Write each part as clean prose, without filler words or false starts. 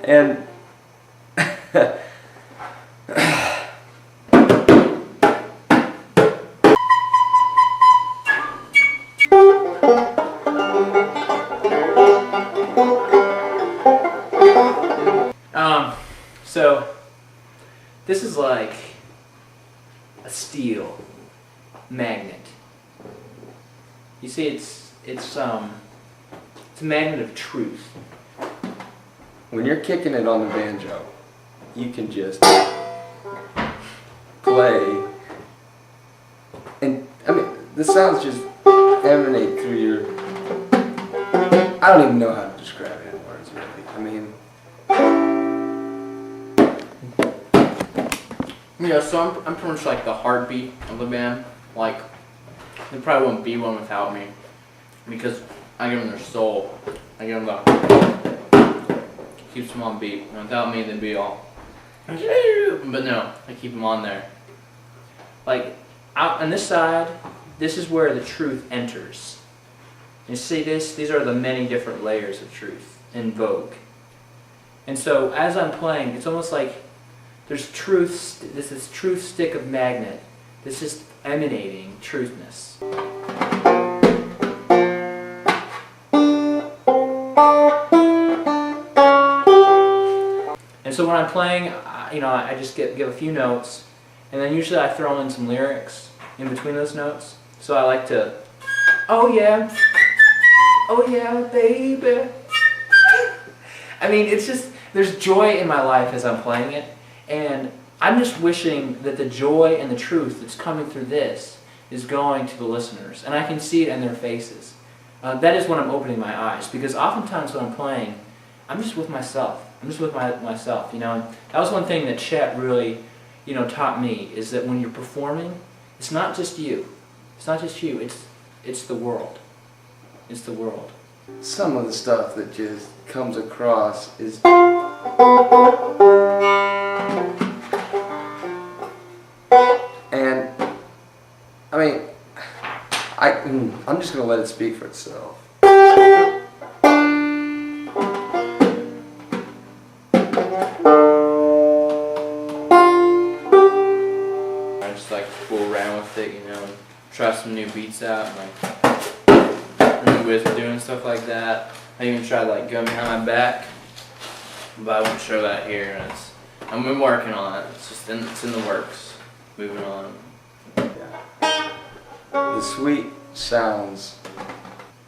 And so this is like a steel magnet. You see, it's a magnet of truth. when you're kicking it on the banjo, you can just play, and I mean the sounds just emanate through your. I don't even know how to describe it in words, really. I mean. Yeah, so I'm pretty much like the heartbeat of the band. Like, they probably wouldn't be one without me, because I give them their soul. I give them the keeps them on beat. And without me, they'd be all. But no, I keep them on there. Like out on this side, this is where the truth enters. You see this? These are the many different layers of truth in Vogue. And so as I'm playing, it's almost like there's truth. This is truth stick of magnet. This is emanating truthness. And so when I'm playing, I just give a few notes, and then usually I throw in some lyrics in between those notes. So I like to, oh yeah, baby. I mean, it's just, there's joy in my life as I'm playing it. And I'm just wishing that the joy and the truth that's coming through this is going to the listeners. And I can see it in their faces. That is when I'm opening my eyes. Because oftentimes when I'm playing, I'm just with myself. I'm just with myself, And that was one thing that Chet really, taught me, is that when you're performing, it's not just you. It's not just you. It's the world. It's the world. Some of the stuff that just comes across is. And I mean, I'm just gonna let it speak for itself. I just like to fool around with it, and try some new beats out, and like with doing stuff like that. I even tried like going behind my back, but I won't show that here. And I'm been working on it. It's in the works. Moving on. The sweet sounds.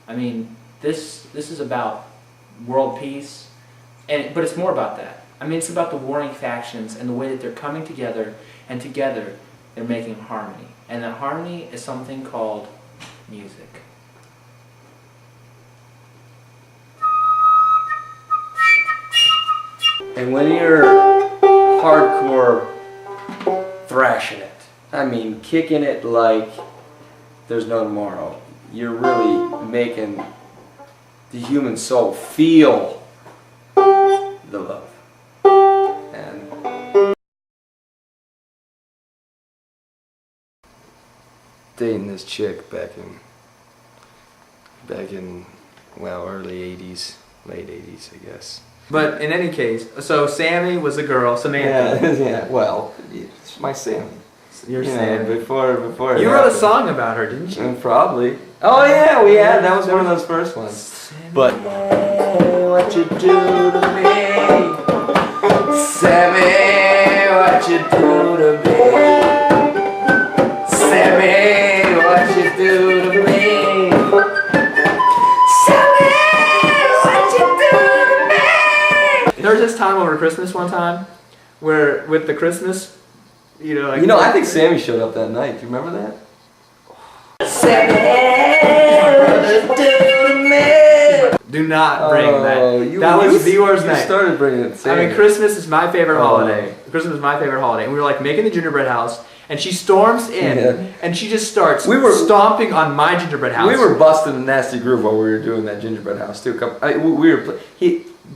I mean, this is about world peace, but it's more about that. I mean, it's about the warring factions and the way that they're coming together, and together they're making harmony. And that harmony is something called music. And when you're hardcore thrashing it, I mean kicking it like there's no tomorrow, you're really making the human soul feel the love. And dating this chick back in well, early 80s, late 80s, I guess. But in any case, so Sammy was a girl, Samantha. Yeah, well, it's my Sammy. You're Sammy. Before you wrote a song about her, didn't you? Probably. Oh yeah, we had. That was one of those first ones. Sammy. But what you do to me, Sammy? What you do to me, Sammy? What you do to me? There was this time over Christmas one time, where with the Christmas, I think Sammy showed up that night. Do you remember that? Sammy, do not bring that. That was Vior's night. You started bringing it. Sammy. I mean, Christmas is my favorite holiday. Christmas is my favorite holiday, and we were like making the gingerbread house, and she storms in, and she just starts stomping on my gingerbread house. We were busting a nasty groove while we were doing that gingerbread house too.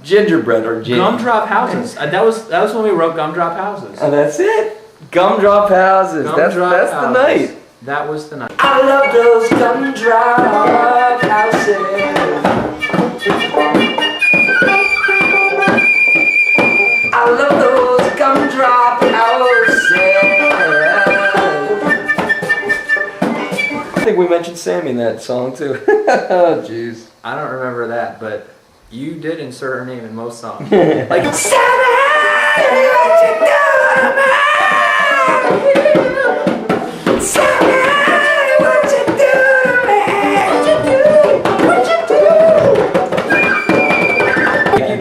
Gingerbread or Gumdrop Houses. That was when we wrote Gumdrop Houses. And that's it. Gumdrop Houses. That's the night. That was the night. I love those gumdrop houses. mention Sammy in that song too. Oh, jeez. I don't remember that, but you did insert her name in most songs. Like, Sammy, what you doing? Sammy, what you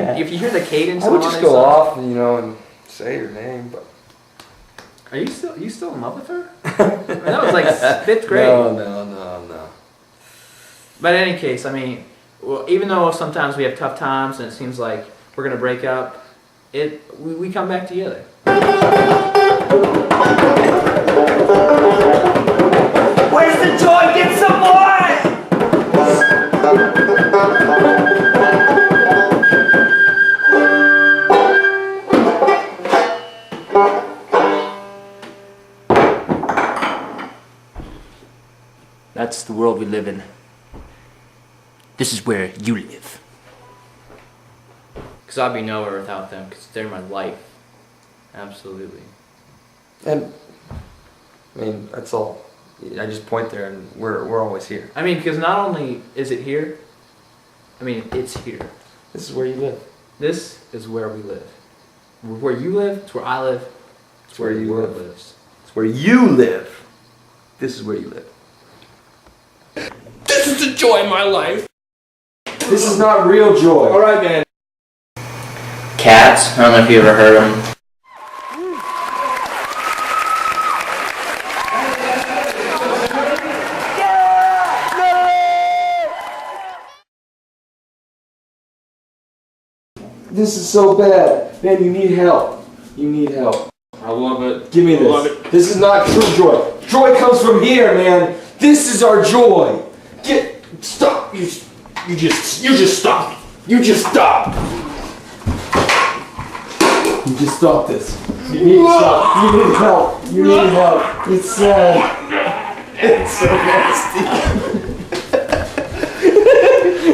doing? If you hear the cadence, I would on just it, go so- off, and say her name, but Are you still in love with her? I mean, that was like 5th grade. no. But in any case, I mean, well, even though sometimes we have tough times and it seems like we're gonna break up, we come back together. Where's the joy? Get some more! That's the world we live in. This is where you live. Because I'd be nowhere without them, because they're my life. Absolutely. And I mean, that's all. I just point there, and we're always here. I mean, because not only is it here, I mean, it's here. This is where you live. This is where we live. Where you live, it's where I live, it's where where the you world live. lives. It's where you live. This is where you live. This is the joy of my life. This is not real joy. All right, man. Cats. I don't know if you ever heard them. This is so bad. Man, you need help. You need help. I love it. Give me this. love it. This is not true joy. Joy comes from here, man. This is our joy. Stop. You just stop. You just stop. You just stop this. You need to stop. You need help. You need help. It's sad. It's so nasty.